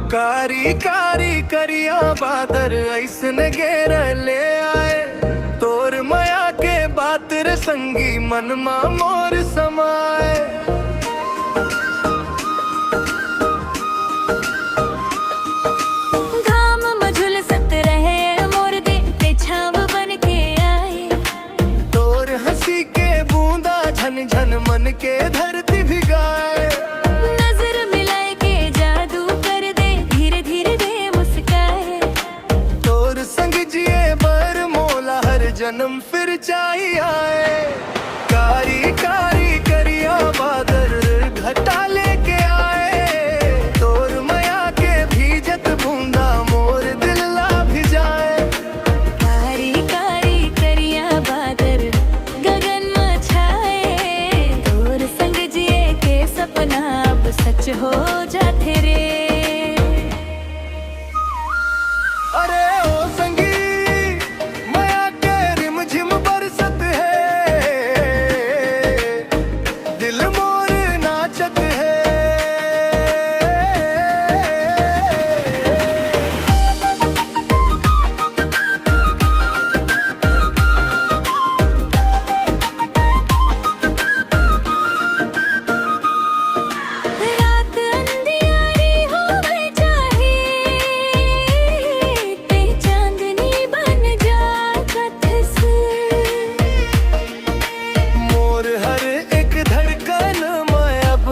कारी कारी करिया बादर ऐसने घेर ले आए, तोर माया के बात रे संगी मन मा मोर समाए। घाम मझुल सत रहे मोर दे ते छाव बन के आए, तोर हंसी के बूंदा झन झन मन के धरती भिगाए। नजर मिलाए के जादू कर दे धीरे धीरे दे मुस्काए। तोर संग जिए बर मोला हर जन्म फिर चाहिए आए। कारी कारी करिया बादर घटा लेके आए, तोर माया के भीजत बूंदा मोर दिल ला भिजाए। कारी कारी करिया बादर गगन में छाए, तोर संग जिए के सपना अब सच हो जाते रे। अरे ओ संगी माया के रिम झिम बरसत है, दिल मोर नाचत है। रात अंधियारी हो गई चाहे, ते चांदनी बन जा कथ से। मोर हर एक धड़कन में अब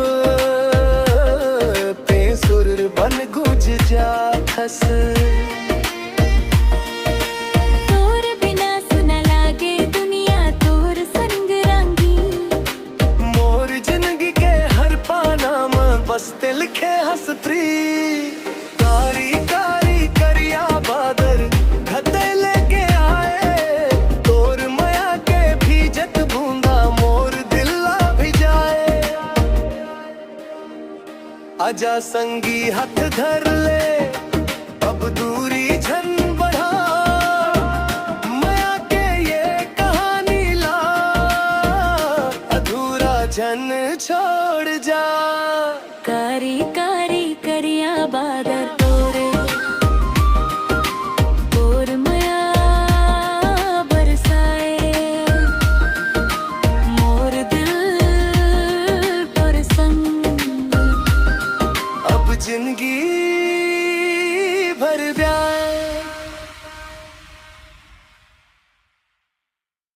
पे सुर बन गुज जा खस। तोर बिना सुना लागे दुनिया तोर संग रंगी। मोर जिंदगी के हर पाना में बस दिल के हंसत्री। कारी कारी करिया बादर घटे लेके आए, तोर माया के भीजत बूंदा मोर दिल ला भिजाए। आजा संगी हाथ धर ले, अब दूरी झन बढ़ा, माया के ये कहानी ला अधूरा झन छोड़ जा।